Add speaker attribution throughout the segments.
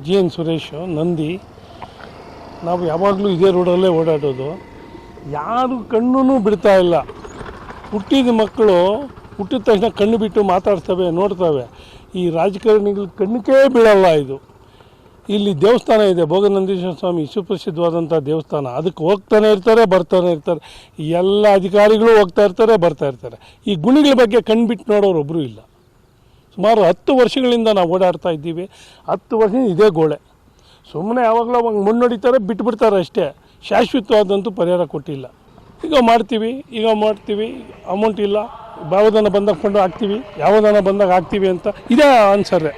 Speaker 1: G N Suresh Nandi. ನಾವು ಯಾವಾಗಲೂ ಇದೇ ರೋಡಲ್ಲೇ ಓಡಾಡೋದು. ಯಾರು ಕಣ್ಣೂ ಬಿಡ್ತಾ ಇಲ್ಲ. ಹುಟ್ಟಿದ ಮಕ್ಕಳು ಹುಟ್ಟಿದ ತಕ್ಷಣ ಕಣ್ಣು ಬಿಟ್ಟು ಮಾತಾಡ್ತವೆ, ನೋಡ್ತವೆ. ಈ ರಾಜಕಾರಣಿಗಳ ಕಣ್ಣಕ್ಕೆ ಬೀಳಲ್ಲ ಇದು. ಇಲ್ಲಿ ದೇವಸ್ಥಾನ ಇದೆ, ಭೋಗನಂದೀಶ್ವರ ಸ್ವಾಮಿ, ಸುಪ್ರಸಿದ್ಧವಾದಂಥ ದೇವಸ್ಥಾನ. ಅದಕ್ಕೆ ಹೋಗ್ತಾನೆ ಇರ್ತಾರೆ, ಬರ್ತಾನೆ ಇರ್ತಾರೆ. ಎಲ್ಲ ಅಧಿಕಾರಿಗಳು ಹೋಗ್ತಾ ಇರ್ತಾರೆ, ಬರ್ತಾ ಇರ್ತಾರೆ. ಈ ಗುಣಿಗಳ ಬಗ್ಗೆ ಕಣ್ಬಿಟ್ಟು ನೋಡೋರು ಒಬ್ಬರು ಇಲ್ಲ. ಸುಮಾರು 10 ವರ್ಷಗಳಿಂದ ನಾವು ಓಡಾಡ್ತಾ ಇದ್ದೀವಿ. 10 ವರ್ಷ ಇದೇ ಗೋಳೆ. ಸುಮ್ಮನೆ ಯಾವಾಗಲೂ ಅವಾಗ ಮುನ್ನಡಿತಾರೆ, ಬಿಟ್ಬಿಡ್ತಾರೆ ಅಷ್ಟೇ. ಶಾಶ್ವತವಾದಂತೂ ಪರಿಹಾರ ಕೊಟ್ಟಿಲ್ಲ. ಈಗ ಮಾಡ್ತೀವಿ, ಅಮೌಂಟ್ ಇಲ್ಲ, ಯಾವ್ದಾನ ಬಂದಾಗ ಫಂಡು ಹಾಕ್ತೀವಿ, ಯಾವ್ದಾನ ಬಂದಾಗ ಹಾಕ್ತೀವಿ ಅಂತ ಇದೇ ಆನ್ಸರೇ.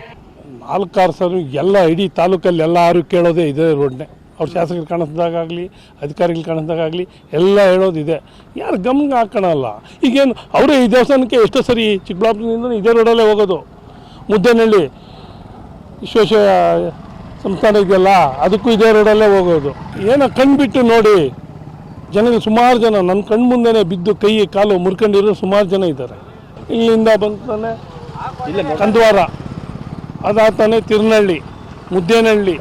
Speaker 1: 4-6 ಸಲ ಎಲ್ಲ ಇಡೀ ತಾಲೂಕಲ್ಲಿ ಎಲ್ಲರೂ ಕೇಳೋದೇ ಇದೇ ರೋಡ್ನೇ. ಅವ್ರ ಶಾಸಕರು ಕಾಣಿಸ್ದಾಗಲಿ, ಅಧಿಕಾರಿಗಳು ಕಾಣಿಸ್ದಾಗಲಿ ಎಲ್ಲ ಹೇಳೋದಿದೆ. ಯಾರು ಗಮನ ಹಾಕೋಣಲ್ಲ. ಈಗೇನು ಅವರೇ ಈ ದೇವಸ್ಥಾನಕ್ಕೆ ಎಷ್ಟೋ ಸರಿ ಚಿಕ್ಕಬಳ್ಳಾಪುರದಿಂದ ಇದೇ ರೋಡಲ್ಲೇ ಹೋಗೋದು. ಮುದ್ದೇನಹಳ್ಳಿ ವಿಶ್ವೇಶ ಸಂಸ್ಥಾನ ಇದೆಯಲ್ಲ, ಅದಕ್ಕೂ ಇದೇ ರೋಡಲ್ಲೇ ಹೋಗೋದು. ಏನೋ ಕಣ್ಬಿಟ್ಟು ನೋಡಿ. ಜನಗಳು ಸುಮಾರು ಜನ ನನ್ನ ಕಣ್ಣು ಮುಂದೆನೇ ಬಿದ್ದು ಕೈ ಕಾಲು ಮುರ್ಕೊಂಡಿರೋ ಸುಮಾರು ಜನ ಇದ್ದಾರೆ. ಇಲ್ಲಿಂದ ಬಂತಾನೆ ಕಂದವಾರ, ಅದಾತಾನೆ ತಿರುನಹಳ್ಳಿ, ಮುದ್ದೇನಹಳ್ಳಿ,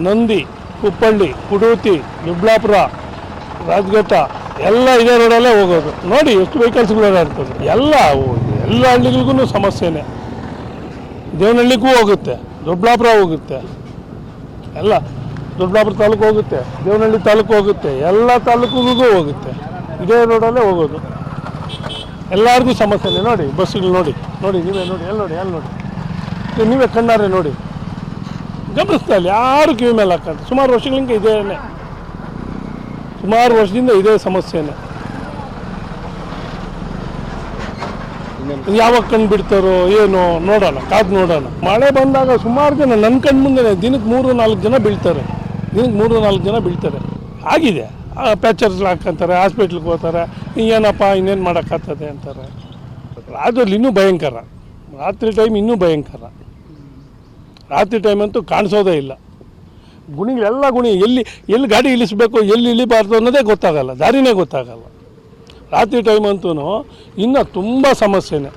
Speaker 1: ನಂದಿ, ಕುಪ್ಪಳ್ಳಿ, ಕುಡೂತಿ, ದುಬ್ಲಾಪುರ, ರಾಜಘಟ್ಟ ಎಲ್ಲ ಇದೇ ರೋಡಲ್ಲೇ ಹೋಗೋದು. ನೋಡಿ ಎಷ್ಟು ವೆಹಿಕಲ್ಸ್ಗಳು ಓಡಾಡ್ತದೆ. ಎಲ್ಲ ಹಳ್ಳಿಗಳಿಗೂ ಸಮಸ್ಯೆನೇ. ದೇವನಹಳ್ಳಿಗೂ ಹೋಗುತ್ತೆ, ದೊಡ್ಡಬಳ್ಳಾಪುರ ಹೋಗುತ್ತೆ, ಎಲ್ಲ ದೊಡ್ಡಬಳ್ಳಾಪುರ ತಾಲೂಕು ಹೋಗುತ್ತೆ, ದೇವನಹಳ್ಳಿ ತಾಲೂಕು ಹೋಗುತ್ತೆ, ಎಲ್ಲ ತಾಲೂಕುಗಳಿಗೂ ಹೋಗುತ್ತೆ. ಇದೇ ರೋಡಲ್ಲೇ ಹೋಗೋದು. ಎಲ್ಲರಿಗೂ ಸಮಸ್ಯೆನೇ. ನೋಡಿ ಬಸ್ಸುಗಳು ನೋಡಿ ನೀವೇ ನೋಡಿ, ಎಲ್ಲಿ ನೋಡಿ ನೀವೇ ಕಣ್ಣಾರೆ ನೋಡಿ. ಗಮನಿಸ್ತಾ ಇಲ್ಲ ಯಾರು ಕಿವಿ ಮೇಲೆ ಹಾಕಂತ. ಸುಮಾರು ವರ್ಷಗಳಿಂದ ಇದೇನೆ, ಸುಮಾರು ವರ್ಷದಿಂದ ಇದೇ ಸಮಸ್ಯೆನೇ. ಯಾವಾಗ ಕಣ್ಣು ಬಿಡ್ತಾರೋ ಏನೋ ನೋಡೋಣ, ಕಾದು ನೋಡೋಣ. ಮಳೆ ಬಂದಾಗ ಸುಮಾರು ಜನ ನನ್ನ ಕಣ್ಣು ಮುಂದೆ ದಿನಕ್ಕೆ 3-4 ಜನ ಬೀಳ್ತಾರೆ. ಆಗಿದೆ. ಪ್ಯಾಚರ್ಸ್ ಹಾಕಂತಾರೆ, ಹಾಸ್ಪಿಟ್ಲಿಗೆ ಹೋಗ್ತಾರೆ. ಏನಪ್ಪ ಇನ್ನೇನು ಮಾಡೋಕ್ಕಾಗ್ತದೆ ಅಂತಾರೆ. ರಾಜ್ಯದಲ್ಲಿ ಇನ್ನೂ ಭಯಂಕರ. ರಾತ್ರಿ ಟೈಮ್ ಇನ್ನೂ ಭಯಂಕರ. ರಾತ್ರಿ ಟೈಮ್ ಅಂತೂ ಕಾಣಿಸೋದೇ ಇಲ್ಲ. ಗುಣಿಗಳೆಲ್ಲ ಎಲ್ಲಿ ಗಾಡಿ ಇಳಿಸ್ಬೇಕು, ಎಲ್ಲಿ ಇಳಿಬಾರ್ದು ಅನ್ನೋದೇ ಗೊತ್ತಾಗಲ್ಲ, ದಾರಿನೇ ಗೊತ್ತಾಗಲ್ಲ. ರಾತ್ರಿ ಟೈಮ್ ಅಂತೂ ಇನ್ನೂ ತುಂಬ ಸಮಸ್ಯೆನೇ.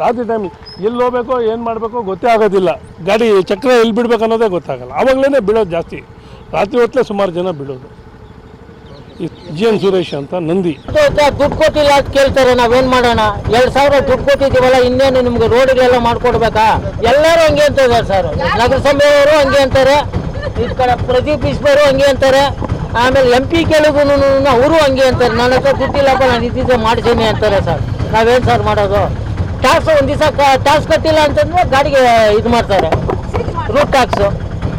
Speaker 1: ರಾತ್ರಿ ಟೈಮ್ ಎಲ್ಲಿ ಹೋಗ್ಬೇಕೋ ಏನು ಮಾಡಬೇಕೋ ಗೊತ್ತೇ ಆಗೋದಿಲ್ಲ. ಗಾಡಿ ಚಕ್ರ ಎಲ್ಲಿ ಬಿಡ್ಬೇಕು ಅನ್ನೋದೇ ಗೊತ್ತಾಗಲ್ಲ. ಆವಾಗಲೇ ಬೀಳೋದು ಜಾಸ್ತಿ. ರಾತ್ರಿ ಹೊತ್ತಲೇ ಸುಮಾರು ಜನ ಬೀಳೋದು. ಜಿ ಎನ್ ಸುರೇಶ್ ಅಂತ ನಂದಿ.
Speaker 2: ದುಡ್ಡು ಕೊಟ್ಟಿಲ್ಲ ಅಂತ ಕೇಳ್ತಾರೆ. ನಾವೇನು ಮಾಡೋಣ? 2,000 ದುಡ್ಡು ಕೊಟ್ಟಿದ್ದೀವಲ್ಲ, ಇನ್ನೇನು ನಿಮ್ಗೆ ರೋಡಿಗೆಲ್ಲ ಮಾಡ್ಕೊಡ್ಬೇಕಾ? ಎಲ್ಲರೂ ಹಂಗೆ ಅಂತಾರೆ ಸರ್. ನಗರಸಭೆಯವರು ಹಂಗೆ ಅಂತಾರೆ, ಈ ಕಡೆ ಪ್ರದೀಪ್ ಈಶ್ವರು ಹಂಗೆ ಅಂತಾರೆ, ಆಮೇಲೆ MP ಕೇಳಿಗೂ ಅವರು ಹಂಗೆ ಅಂತಾರೆ. ನನ್ನ ಹತ್ರ ದುಡ್ಡಿಲ್ಲಪ್ಪ, ನಾನು ಇದ್ದಿದ್ದೆ ಮಾಡ್ತೀನಿ ಅಂತಾರೆ ಸರ್. ನಾವೇನು ಸರ್ ಮಾಡೋದು? ಟ್ಯಾಕ್ಸ್ ಒಂದು ದಿವಸ ಟ್ಯಾಕ್ಸ್ ಕಟ್ಟಿಲ್ಲ ಅಂತಂದ್ರೆ ಗಾಡಿಗೆ ಇದು ಮಾಡ್ತಾರೆ, ರೂಟ್ ಟ್ಯಾಕ್ಸು.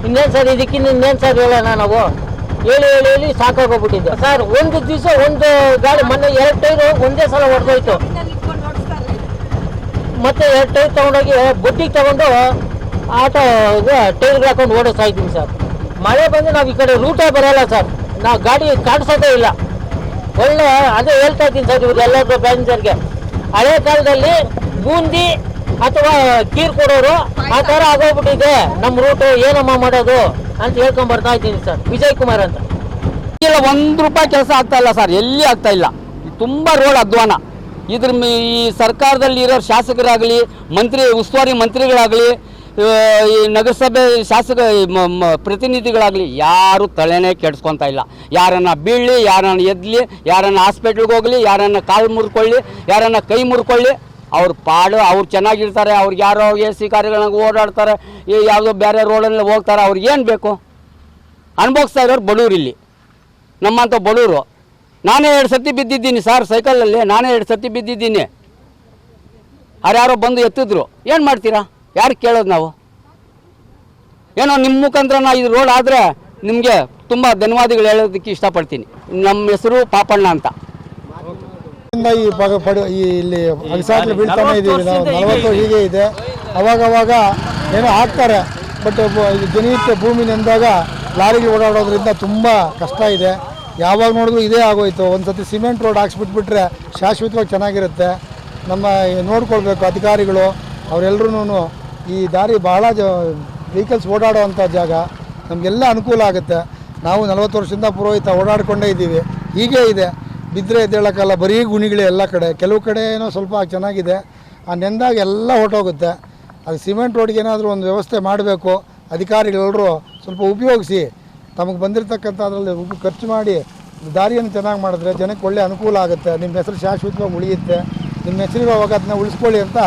Speaker 2: ಇನ್ನೇನು ಸರ್ ಇದಕ್ಕಿಂತ ಇನ್ನೇನು ಸರ್ ಹೇಳೋಣ? ನಾವು ಹೇಳಿ ಸಾಕಾಗೋಗ್ಬಿಟ್ಟಿದ್ದೆ ಸರ್. ಒಂದು ದಿವಸ ಒಂದು ಗಾಡಿ ಮೊನ್ನೆ 2 ಟೈರು ಒಂದೇ ಸಲ ಹೊಡೆದೋಯ್ತು. ಮತ್ತೆ 2 ಟೈರ್ ತೊಗೊಂಡೋಗಿ ಬೊಟ್ಟಿಗೆ ತೊಗೊಂಡು ಆಟೋಗೆ ಟೈರ್ಗೆ ಹಾಕೊಂಡು ಓಡಿಸ್ತಾ ಇದ್ದೀವಿ ಸರ್. ಮಳೆ ಬಂದು ನಾವು ಈ ಕಡೆ ರೂಟೇ ಬರೋಲ್ಲ ಸರ್. ನಾವು ಗಾಡಿ ಕಾಣಿಸೋದೇ ಇಲ್ಲ. ಒಳ್ಳೆ ಅದೇ ಹೇಳ್ತಾ ಇದ್ದೀನಿ ಸರ್ ಇವ್ರೆಲ್ಲರೂ ಪ್ಯಾಸೆಂಜರ್ಗೆ. ಹಳೆ ಕಾಲದಲ್ಲಿ ಬೂಂದಿ ಅಥವಾ ಕೀರ್ ಕೊಡೋರು ಆ ಥರ ಆಗೋಗ್ಬಿಟ್ಟಿದೆ ನಮ್ಮ ರೂಟು. ಏನಮ್ಮ ಮಾಡೋದು ಅಂತ ಹೇಳ್ಕೊಂಡು ಬರ್ತಾ ಇದ್ದೀನಿ ಸರ್. ವಿಜಯ್ ಕುಮಾರ್ ಅಂತ.
Speaker 3: ಇಲ್ಲ, 1 ರೂಪಾಯಿ ಕೆಲಸ ಆಗ್ತಾ ಇಲ್ಲ ಸರ್, ಎಲ್ಲಿ ಆಗ್ತಾ ಇಲ್ಲ. ತುಂಬ ರೋಡ್ ಅಧ್ವಾನ. ಈ ಸರ್ಕಾರದಲ್ಲಿ ಇರೋ ಶಾಸಕರಾಗಲಿ, ಉಸ್ತುವಾರಿ ಮಂತ್ರಿಗಳಾಗಲಿ, ಈ ನಗರಸಭೆ ಪ್ರತಿನಿಧಿಗಳಾಗಲಿ ಯಾರು ತಲೆನೇ ಕೆಡಿಸ್ಕೊತಾ ಇಲ್ಲ. ಯಾರನ್ನ ಬೀಳಲಿ, ಯಾರನ್ನ ಎದ್ಲಿ, ಯಾರನ್ನ ಹಾಸ್ಪಿಟ್ಲಿಗೆ ಹೋಗಲಿ, ಯಾರನ್ನ ಕಾಲು ಮುರ್ಕೊಳ್ಳಿ, ಯಾರನ್ನ ಕೈ ಮುರ್ಕೊಳ್ಳಿ, ಅವ್ರ ಪಾಡು ಅವ್ರು ಚೆನ್ನಾಗಿರ್ತಾರೆ. ಅವ್ರಿಗೆ ಯಾರೋ AC ಕಾರ್ಯಗಳನ್ನ ಓಡಾಡ್ತಾರೆ, ಯಾವುದೋ ಬೇರೆ ರೋಡಲ್ಲಿ ಹೋಗ್ತಾರೆ. ಅವ್ರಿಗೆ ಏನು ಬೇಕು ಅನುಭವಿಸ್ತಾ ಇರೋರು ಬಡವ್ರು. ಇಲ್ಲಿ ನಮ್ಮಂಥ ಬಡವರು. ನಾನೇ 2 ಸರ್ತಿ ಬಿದ್ದಿದ್ದೀನಿ ಸರ್, ಸೈಕಲಲ್ಲಿ ನಾನೇ 2 ಸರ್ತಿ ಬಿದ್ದಿದ್ದೀನಿ. ಯಾರೋ ಬಂದು ಎತ್ತಿದ್ರು. ಏನು ಮಾಡ್ತೀರಾ? ಯಾರು ಕೇಳೋದು ನಾವು? ಏನೋ ನಿಮ್ಮ ಮುಖಾಂತರ ಇದು ರೋಡ್ ಆದರೆ ನಿಮಗೆ ತುಂಬ ಧನ್ಯವಾದಗಳು ಹೇಳೋದಕ್ಕೆ ಇಷ್ಟಪಡ್ತೀನಿ. ನಮ್ಮ ಹೆಸರು ಪಾಪಣ್ಣ ಅಂತ.
Speaker 4: ಇಲ್ಲಿ ಅಗಸಾಟ್ಲು ಬೀಳ್ತಾನೆ ಇದ್ದೀವಿ ನಾವು. 40 ಹೀಗೆ ಇದೆ. ಅವಾಗವಾಗ ಏನೋ ಹಾಕ್ತಾರೆ, ಬಟ್ ಜನನಿತ್ಯ ಭೂಮಿ ನೆಂದಾಗ ಲಾರಿಗೆ ಓಡಾಡೋದ್ರಿಂದ ತುಂಬ ಕಷ್ಟ ಇದೆ. ಯಾವಾಗ ನೋಡಿದ್ರು ಇದೇ ಆಗೋಯ್ತು. ಒಂದು ಸತಿ ಸಿಮೆಂಟ್ ರೋಡ್ ಹಾಕ್ಸ್ಬಿಟ್ಬಿಟ್ರೆ ಶಾಶ್ವತವಾಗಿ ಚೆನ್ನಾಗಿರುತ್ತೆ. ನಮ್ಮ ನೋಡ್ಕೊಳ್ಬೇಕು ಅಧಿಕಾರಿಗಳು, ಅವರೆಲ್ಲರೂ. ಈ ದಾರಿ ಬಹಳ ವೆಹಿಕಲ್ಸ್ ಓಡಾಡೋ ಅಂಥ ಜಾಗ, ನಮಗೆಲ್ಲ ಅನುಕೂಲ ಆಗುತ್ತೆ. ನಾವು 40 ವರ್ಷದಿಂದ ಪುರೋಹಿತ ಓಡಾಡ್ಕೊಂಡೇ ಇದ್ದೀವಿ. ಹೀಗೆ ಇದೆ, ಬಿದ್ದರೆ ಎದ್ದೇಳೋಕ್ಕಲ್ಲ, ಬರೀ ಗುಣಿಗಳೇ ಎಲ್ಲ ಕಡೆ. ಕೆಲವು ಕಡೆ ಏನೋ ಸ್ವಲ್ಪ ಚೆನ್ನಾಗಿದೆ, ಆ ನೆಂದಾಗ ಎಲ್ಲ ಹೊರಟೋಗುತ್ತೆ. ಅದು ಸಿಮೆಂಟ್ ರೋಡ್ಗೆ ಏನಾದರೂ ಒಂದು ವ್ಯವಸ್ಥೆ ಮಾಡಬೇಕು. ಅಧಿಕಾರಿಗಳೆಲ್ಲರೂ ಸ್ವಲ್ಪ ಉಪಯೋಗಿಸಿ ತಮಗೆ ಬಂದಿರತಕ್ಕಂಥ ಅದರಲ್ಲಿ ಖರ್ಚು ಮಾಡಿ ದಾರಿಯನ್ನು ಚೆನ್ನಾಗಿ ಮಾಡಿದ್ರೆ ಜನಕ್ಕೆ ಒಳ್ಳೆ ಅನುಕೂಲ ಆಗುತ್ತೆ. ನಿಮ್ಮ ಹೆಸರು ಶಾಶ್ವತವಾಗಿ ಉಳಿಯುತ್ತೆ. ನಿಮ್ಮ ಹೆಸರಿರುವಾಗ ಅದನ್ನ ಉಳಿಸ್ಕೊಳ್ಳಿ ಅಂತ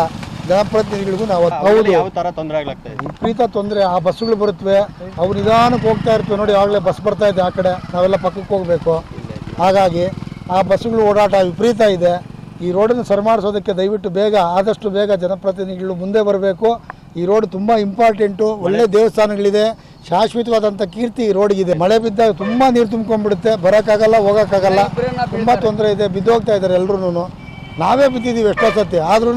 Speaker 4: ಜನಪ್ರತಿನಿಧಿಗಳಿಗೂ ನಾವು ಹೌದು
Speaker 5: ಯಾವ ಥರ ತೊಂದರೆ ಆಗ್ಲಾಗ್ತಾ ಇದೆ?
Speaker 4: ವಿಪರೀತ ತೊಂದರೆ. ಆ ಬಸ್ಸುಗಳು ಬರುತ್ತವೆ, ಅವು ನಿಧಾನಕ್ಕೆ ಹೋಗ್ತಾ ಇರ್ತವೆ. ನೋಡಿ ಆಗಲೇ ಬಸ್ ಬರ್ತಾ ಇದೆ ಆ ಕಡೆ, ನಾವೆಲ್ಲ ಪಕ್ಕಕ್ಕೆ ಹೋಗಬೇಕು. ಹಾಗಾಗಿ ಆ ಬಸ್ಸುಗಳು ಓಡಾಟ ವಿಪರೀತ ಇದೆ. ಈ ರೋಡನ್ನು ಸರಿಮಾಡಿಸೋದಕ್ಕೆ ದಯವಿಟ್ಟು ಆದಷ್ಟು ಬೇಗ ಜನಪ್ರತಿನಿಧಿಗಳು ಮುಂದೆ ಬರಬೇಕು. ಈ ರೋಡ್ ತುಂಬ ಇಂಪಾರ್ಟೆಂಟು. ಒಳ್ಳೆ ದೇವಸ್ಥಾನಗಳಿದೆ, ಶಾಶ್ವತವಾದಂಥ ಕೀರ್ತಿ ಈ ರೋಡಿಗಿದೆ. ಮಳೆ ಬಿದ್ದಾಗ ತುಂಬ ನೀರು ತುಂಬ್ಕೊಂಡ್ಬಿಡುತ್ತೆ, ಬರೋಕ್ಕಾಗಲ್ಲ, ಹೋಗೋಕ್ಕಾಗಲ್ಲ, ತುಂಬ ತೊಂದರೆ ಇದೆ. ಬಿದ್ದೋಗ್ತಾ ಇದ್ದಾರೆ ಎಲ್ಲರೂ. ನಾವೇ ಬಿದ್ದಿದ್ದೀವಿ ಎಷ್ಟೋ ಸತಿ, ಆದ್ರೂ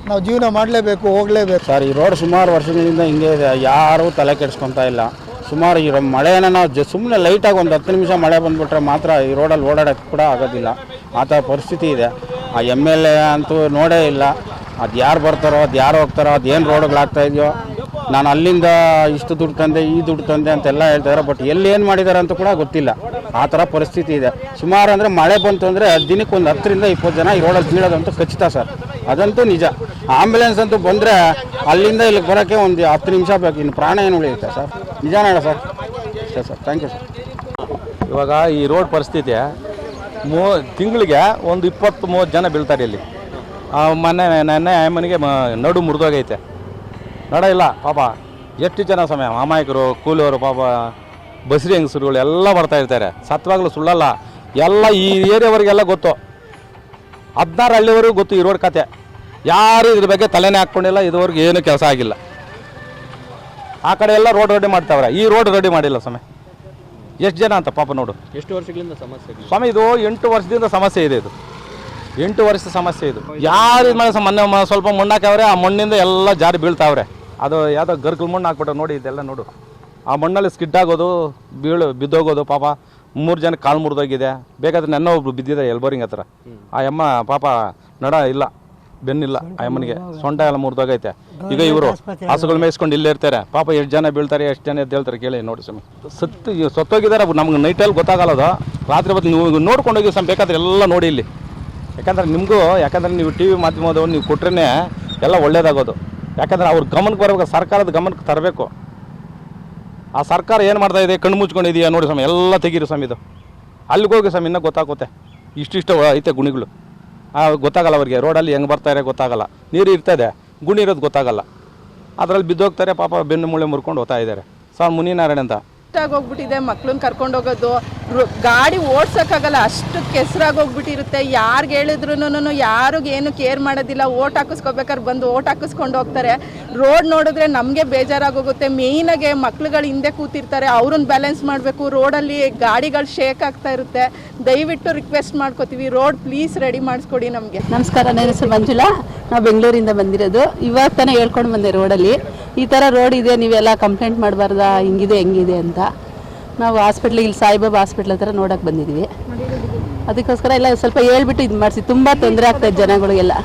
Speaker 4: ನಾವು ಜೀವನ ಮಾಡಲೇಬೇಕು, ಹೋಗಲೇಬೇಕು.
Speaker 6: ಸರ್, ಈ ರೋಡ್ ಸುಮಾರು ವರ್ಷಗಳಿಂದ ಹಿಂಗೆ ಇದೆ, ಯಾರೂ ತಲೆ ಕೆಡಿಸ್ಕೊತಾ ಇಲ್ಲ. ಸುಮಾರು ಈ ಮಳೆನ ನಾವು ಸುಮ್ಮನೆ ಲೈಟಾಗಿ ಒಂದು 10 ನಿಮಿಷ ಮಳೆ ಬಂದುಬಿಟ್ರೆ ಮಾತ್ರ ಈ ರೋಡಲ್ಲಿ ಓಡಾಡೋಕ್ಕೆ ಕೂಡ ಆಗೋದಿಲ್ಲ. ಆ ಥರ ಪರಿಸ್ಥಿತಿ ಇದೆ. ಆ MLA ಅಂತೂ ನೋಡೇ ಇಲ್ಲ. ಅದು ಯಾರು ಬರ್ತಾರೋ, ಅದು ಯಾರು ಹೋಗ್ತಾರೋ, ಅದು ಏನು ರೋಡ್ಗಳಾಗ್ತಾ ಇದೆಯೋ, ನಾನು ಅಲ್ಲಿಂದ ಇಷ್ಟು ದುಡ್ಡು ತಂದೆ, ಈ ದುಡ್ಡು ತಂದೆ ಅಂತೆಲ್ಲ ಹೇಳ್ತಾರೆ. ಬಟ್ ಎಲ್ಲಿ ಏನು ಮಾಡಿದ್ದಾರೆ ಅಂತ ಕೂಡ ಗೊತ್ತಿಲ್ಲ. ಆ ಥರ ಪರಿಸ್ಥಿತಿ ಇದೆ. ಸುಮಾರು ಅಂದರೆ ಮಳೆ ಬಂತು ಅಂದರೆ ದಿನಕ್ಕೆ ಒಂದು 10 ರಿಂದ 20 ಜನ ಈ ರೋಡಲ್ಲಿ ಬೀಳೋದಂತೂ ಖಚಿತ ಸರ್, ಅದಂತೂ ನಿಜ. ಆಂಬ್ಯುಲೆನ್ಸ್ ಅಂತೂ ಬಂದರೆ ಅಲ್ಲಿಂದ ಇಲ್ಲಿಗೆ ಬರೋಕ್ಕೆ ಒಂದು 10 ನಿಮಿಷ ಬೇಕು, ಇನ್ನು ಪ್ರಾಣ ಏನು ಉಳಿಯುತ್ತೆ ಸರ್. ನಿಜಾನ ಹೇಳ ಸರ್. ಅಷ್ಟೇ ಸರ್, ಥ್ಯಾಂಕ್ ಯು ಸರ್.
Speaker 5: ಇವಾಗ ಈ ರೋಡ್ ಪರಿಸ್ಥಿತಿ ತಿಂಗಳಿಗೆ ಒಂದು 20-30 ಜನ ಬೀಳ್ತಾರೆ ಇಲ್ಲಿ. ನೆನ್ನೆ ಮನೆಗೆ ನಡು ಮುರಿದೋಗೈತೆ, ನಡ ಇಲ್ಲ ಪಾಪ. ಎಷ್ಟು ಜನ ಸಮಯ ಅಮಾಯಕರು, ಕೂಲಿಯವರು, ಪಾಪ ಬಸ್ರಿ ಹೆಂಗಸರುಗಳು ಎಲ್ಲ ಬರ್ತಾ ಇರ್ತಾರೆ. ಸತ್ವಾಗ್ಲೂ ಸುಳ್ಳಲ್ಲ, ಎಲ್ಲ ಈ ಏರಿಯಾವರೆಗೆಲ್ಲ ಗೊತ್ತು. 16 ಹಳ್ಳಿವರೆಗೂ ಗೊತ್ತು ಈ ರೋಡ್ ಕತೆ. ಯಾರು ಇದ್ರ ಬಗ್ಗೆ ತಲೆನೇ ಹಾಕ್ಕೊಂಡಿಲ್ಲ, ಇದುವರೆಗೂ ಏನೂ ಕೆಲಸ ಆಗಿಲ್ಲ. ಆ ಕಡೆ ಎಲ್ಲ ರೋಡ್ ರೆಡಿ ಮಾಡ್ತಾವ್ರೆ, ಈ ರೋಡ್ ರೆಡಿ ಮಾಡಿಲ್ಲ ಸಮಯ. ಎಷ್ಟು ಜನ ಅಂತ ಪಾಪ ನೋಡು.
Speaker 7: ಎಷ್ಟು ವರ್ಷಗಳಿಂದ ಸಮಸ್ಯೆ
Speaker 5: ಸ್ವಾಮಿ ಇದು 8 ವರ್ಷದಿಂದ ಸಮಸ್ಯೆ ಇದೆ. ಇದು 8 ವರ್ಷದ ಸಮಸ್ಯೆ ಇದು. ಯಾರು ಇದು ಮಾಡಿ ಮೊನ್ನೆ ಸ್ವಲ್ಪ ಮಣ್ಣಾಕವ್ರೆ, ಆ ಮಣ್ಣಿಂದ ಎಲ್ಲ ಜಾರಿ ಬೀಳ್ತಾವ್ರೆ. ಅದು ಯಾವುದೋ ಗರ್ಗಲ್ ಮಣ್ಣು ಹಾಕ್ಬಿಟ್ಟು ನೋಡಿ, ಇದೆಲ್ಲ ನೋಡು. ಆ ಮಣ್ಣಲ್ಲಿ ಸ್ಕಿಡ್ ಆಗೋದು, ಬಿದ್ದೋಗೋದು. ಪಾಪ 3 ಜನ ಕಾಲು ಮುರಿದೋಗಿದೆ. ಬೇಕಾದ್ರೆ ನನ್ನ ಒಬ್ರು ಬಿದ್ದಿದೆ ಎಲ್ಬೋರಿಂಗ್ ಹತ್ರ. ಆ ಅಮ್ಮ ಪಾಪ ನಡ ಇಲ್ಲ, ಬೆನ್ನಿಲ್ಲ. ಆ ಅಮ್ಮನಿಗೆ ಸೊಂಟ ಎಲ್ಲ ಮುರಿದೋಗೈತೆ. ಈಗ ಇವರು ಹಸುಗಳು ಮೇಯಿಸ್ಕೊಂಡು ಇಲ್ಲೇ ಇರ್ತಾರೆ. ಪಾಪ ಎಷ್ಟು ಜನ ಬೀಳ್ತಾರೆ, ಎಷ್ಟು ಜನ ಎದ್ದು ಹೇಳ್ತಾರೆ ಕೇಳಿ ನೋಡಿ ಸ್ವಾಮಿ. ಸತ್ತೋಗಿದ್ದಾರೆ. ನಮ್ಗೆ ನೈಟಲ್ಲಿ ಗೊತ್ತಾಗಲ್ಲ, ಅದು ರಾತ್ರಿ ಹೊತ್ತು ನೀವು ನೋಡ್ಕೊಂಡೋಗಿ ಸ್ವಾಮಿ. ಬೇಕಾದ್ರೆ ಎಲ್ಲ ನೋಡಿ ಇಲ್ಲಿ. ಯಾಕಂದ್ರೆ ನೀವು TV ಮಾಧ್ಯಮದವ್ರು ನೀವು ಕೊಟ್ರೇ ಎಲ್ಲ ಒಳ್ಳೇದಾಗೋದು. ಯಾಕಂದರೆ ಅವ್ರ ಗಮನಕ್ಕೆ ಬರಬೇಕು, ಸರ್ಕಾರದ ಗಮನಕ್ಕೆ ತರಬೇಕು. ಆ ಸರ್ಕಾರ ಏನು ಮಾಡ್ತಾ ಇದೆ, ಕಣ್ಣು ಮುಚ್ಕೊಂಡಿದೆಯಾ ನೋಡಿ ಸ್ವಾಮಿ. ಎಲ್ಲ ತೆಗೀರಿ ಸ್ವಾಮಿ. ಇದು ಅಲ್ಲಿಗೆ ಹೋಗಿ ಸ್ವಾಮಿ, ಇನ್ನೂ ಗೊತ್ತಾಗುತ್ತೆ. ಇಷ್ಟಿಷ್ಟು ಐತೆ ಗುಣಿಗಳು. ಗೊತ್ತಾಗಲ್ಲ ಅವ್ರಿಗೆ, ರೋಡಲ್ಲಿ ಹೆಂಗೆ ಬರ್ತಾರೆ ಗೊತ್ತಾಗಲ್ಲ. ನೀರು ಇರ್ತದೆ, ಗುಣಿ ಇರೋದು ಗೊತ್ತಾಗಲ್ಲ. ಅದರಲ್ಲಿ ಬಿದ್ದೋಗ್ತಾರೆ ಪಾಪ, ಬೆನ್ನು ಮುಳ್ಳೆ ಮುರ್ಕೊಂಡು ಹೋಗ್ತಾ ಇದ್ದಾರೆ. ಸರ್ ಮುನಿನಾರಾಯಣ ಅಂತ.
Speaker 8: ಹೋಗ್ಬಿಟ್ಟಿದೆ. ಮಕ್ಳನ್ನ ಕರ್ಕೊಂಡು ಹೋಗೋದು, ಗಾಡಿ ಓಡ್ಸೋಕ್ಕಾಗಲ್ಲ, ಅಷ್ಟು ಕೆಸರಾಗೋಗ್ಬಿಟ್ಟಿರುತ್ತೆ. ಯಾರಿಗೆ ಹೇಳಿದ್ರು ಯಾರಿಗೇನು ಕೇರ್ ಮಾಡೋದಿಲ್ಲ. ಓಟ್ ಹಾಕಿಸ್ಕೋಬೇಕಾದ್ರೆ ಬಂದು ಓಟ್ ಹಾಕಿಸ್ಕೊಂಡು ಹೋಗ್ತಾರೆ. ರೋಡ್ ನೋಡಿದ್ರೆ ನಮಗೆ ಬೇಜಾರಾಗೋಗುತ್ತೆ. ಮೇಯ್ನಾಗೆ ಮಕ್ಳುಗಳು ಹಿಂದೆ ಕೂತಿರ್ತಾರೆ, ಅವ್ರನ್ನ ಬ್ಯಾಲೆನ್ಸ್ ಮಾಡಬೇಕು. ರೋಡಲ್ಲಿ ಗಾಡಿಗಳು ಶೇಕ್ ಆಗ್ತಾ ಇರುತ್ತೆ. ದಯವಿಟ್ಟು ರಿಕ್ವೆಸ್ಟ್ ಮಾಡ್ಕೋತೀವಿ, ರೋಡ್ ಪ್ಲೀಸ್ ರೆಡಿ ಮಾಡಿಸ್ಕೊಡಿ ನಮಗೆ.
Speaker 9: ನಮಸ್ಕಾರ, ನನ್ನ ಹೆಸರು ಮಂಜುಳಾ. ನಾವು ಬೆಂಗಳೂರಿಂದ ಬಂದಿರೋದು. ಇವಾಗ ತಾನೇ ಹೇಳ್ಕೊಂಡು ಬಂದೆ, ರೋಡಲ್ಲಿ ಈ ಥರ ರೋಡ್ ಇದೆ, ನೀವೆಲ್ಲ ಕಂಪ್ಲೇಂಟ್ ಮಾಡಬಾರ್ದಾ, ಹಿಂಗಿದೆ ಹೆಂಗಿದೆ ಅಂತ. ನಾವು ಹಾಸ್ಪಿಟ್ಲಿಗೆ, ಇಲ್ಲಿ ಸಾಯಿಬಾಬಾ ಹಾಸ್ಪಿಟ್ಲ್ ಹತ್ರ ನೋಡೋಕೆ ಬಂದಿದ್ವಿ. ಅದಕ್ಕೋಸ್ಕರ ಎಲ್ಲ ಸ್ವಲ್ಪ ಹೇಳ್ಬಿಟ್ಟು ಇದು ಮಾಡಿಸಿ. ತುಂಬ ತೊಂದರೆ ಆಗ್ತಾಯಿದೆ ಜನಗಳಿಗೆಲ್ಲ.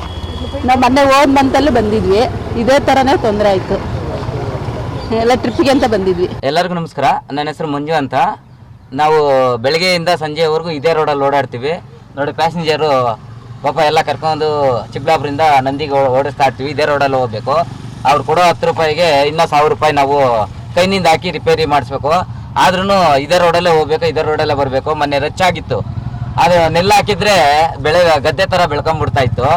Speaker 9: ನಾವು ಮೊನ್ನೆ ಹೋದ ಮಂತಲ್ಲೂ ಬಂದಿದ್ವಿ, ಇದೇ ಥರನೇ ತೊಂದರೆ ಆಯಿತು. ಎಲ್ಲ ಟ್ರಿಪ್ಪಿಗೆ ಅಂತ ಬಂದಿದ್ವಿ.
Speaker 3: ಎಲ್ಲರಿಗೂ ನಮಸ್ಕಾರ. ನನ್ನ ಹೆಸರು ಮಂಜು ಅಂತ. ನಾವು ಬೆಳಗ್ಗೆಯಿಂದ ಸಂಜೆವರೆಗೂ ಇದೇ ರೋಡಲ್ಲಿ ಓಡಾಡ್ತೀವಿ. ನೋಡಿ, ಪ್ಯಾಸೆಂಜರು ಪಾಪ ಎಲ್ಲ ಕರ್ಕೊಂಡು ಚಿಕ್ಕಬಳ್ಳಾಪುರದಿಂದ ನಂದಿಗೆ ಓಡಿಸ್ತಾ ಇರ್ತೀವಿ. ಇದೇ ರೋಡಲ್ಲಿ ಹೋಗ್ಬೇಕು. ಅವ್ರು ಕೊಡೋ 10 ರೂಪಾಯಿಗೆ ಇನ್ನೂ 1000 ರೂಪಾಯಿ ನಾವು ಕೈನಿಂದ ಹಾಕಿ ರಿಪೇರಿ ಮಾಡಿಸ್ಬೇಕು. ಆದ್ರೂ ಇದೇ ರೋಡಲ್ಲೇ ಹೋಗ್ಬೇಕು, ಇದೇ ರೋಡಲ್ಲೇ ಬರಬೇಕು. ಮೊನ್ನೆ ರಚ್ಚಾಗಿತ್ತು, ಅದು ನೆಲ್ಲ ಹಾಕಿದ್ರೆ ಗದ್ದೆ ಥರ ಬೆಳ್ಕೊಂಡ್ಬಿಡ್ತಾ ಇತ್ತು.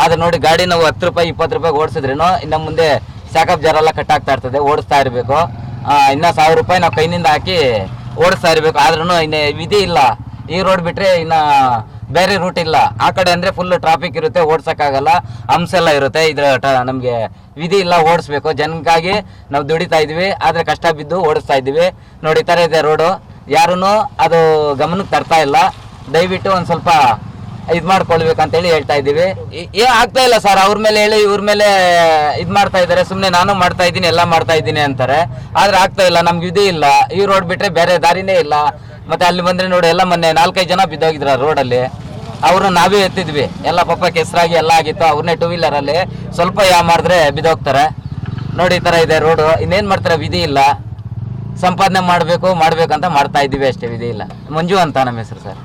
Speaker 3: ಆದರೆ ನೋಡಿ, ಗಾಡಿ ನಾವು 10 ರೂಪಾಯಿ 20 ರೂಪಾಯಿಗೆ ಓಡಿಸಿದ್ರೇನು ಇನ್ನು ಮುಂದೆ ಸ್ಯಾಕಪ್ ಜಾರೆಲ್ಲ ಕಟ್ಟಾಗ್ತಾ ಇರ್ತದೆ. ಓಡಿಸ್ತಾ ಇರಬೇಕು. ಇನ್ನೂ 1000 ರೂಪಾಯಿ ನಾವು ಕೈನಿಂದ ಹಾಕಿ ಓಡಿಸ್ತಾ ಇರಬೇಕು. ಆದ್ರೂ ಇನ್ನು ವಿಧಿ ಇಲ್ಲ. ಈ ರೋಡ್ ಬಿಟ್ಟರೆ ಇನ್ನು ಬೇರೆ ರೂಟ್ ಇಲ್ಲ. ಆ ಕಡೆ ಅಂದರೆ ಫುಲ್ ಟ್ರಾಫಿಕ್ ಇರುತ್ತೆ, ಓಡ್ಸೋಕ್ಕಾಗಲ್ಲ, ಹಂಸ ಎಲ್ಲ ಇರುತ್ತೆ. ಇದ್ರ ನಮಗೆ ವಿಧಿ ಇಲ್ಲ, ಓಡಿಸ್ಬೇಕು. ಜನಕ್ಕಾಗಿ ನಾವು ದುಡಿತಾ ಇದ್ವಿ, ಆದರೆ ಕಷ್ಟ ಬಿದ್ದು ಓಡಿಸ್ತಾ ಇದ್ದೀವಿ. ನೋಡಿ, ಈ ಥರ ಇದೆ ರೋಡು. ಯಾರೂ ಅದು ಗಮನಕ್ಕೆ ತರ್ತಾ ಇಲ್ಲ. ದಯವಿಟ್ಟು ಒಂದು ಸ್ವಲ್ಪ ಇದು ಮಾಡ್ಕೊಳ್ಬೇಕಂತೇಳಿ ಹೇಳ್ತಾ ಇದ್ದೀವಿ. ಆಗ್ತಾ ಇಲ್ಲ ಸರ್, ಅವ್ರ ಮೇಲೆ ಹೇಳಿ ಇವ್ರ ಮೇಲೆ ಇದು ಮಾಡ್ತಾ ಇದ್ದಾರೆ. ಸುಮ್ಮನೆ ನಾನು ಮಾಡ್ತಾ ಇದ್ದೀನಿ, ಎಲ್ಲ ಮಾಡ್ತಾ ಇದ್ದೀನಿ ಅಂತಾರೆ. ಆದರೆ ಆಗ್ತಾ ಇಲ್ಲ, ನಮ್ಗೆ ವಿಧಿ ಇಲ್ಲ. ಈ ರೋಡ್ ಬಿಟ್ಟರೆ ಬೇರೆ ದಾರಿನೇ ಇಲ್ಲ. ಮತ್ತೆ ಅಲ್ಲಿ ಬಂದರೆ ನೋಡಿ, ಎಲ್ಲ ಮೊನ್ನೆ 4-5 ಜನ ಬಿದ್ದೋಗಿದ್ರ ರೋಡಲ್ಲಿ. ಅವ್ರನ್ನ ನಾವೇ ಎತ್ತಿದ್ವಿ. ಎಲ್ಲ ಪಾಪ ಕೆಸರಾಗಿ ಎಲ್ಲ ಆಗಿತ್ತು. ಅವ್ರನ್ನೇ 2 ವೀಲರಲ್ಲಿ ಸ್ವಲ್ಪ ಮಾಡಿದ್ರೆ ಬಿದ್ದೋಗ್ತಾರೆ. ನೋಡಿ, ಈ ಥರ ಇದೆ ರೋಡು. ಇನ್ನೇನು ಮಾಡ್ತಾರೆ, ವಿಧಿ ಇಲ್ಲ. ಸಂಪಾದನೆ ಮಾಡಬೇಕಂತ ಮಾಡ್ತಾ ಇದ್ದೀವಿ ಅಷ್ಟೇ, ವಿಧಿ ಇಲ್ಲ. ಮಂಜು ಅಂತ ನಮ್ಮ ಹೆಸರು ಸರ್.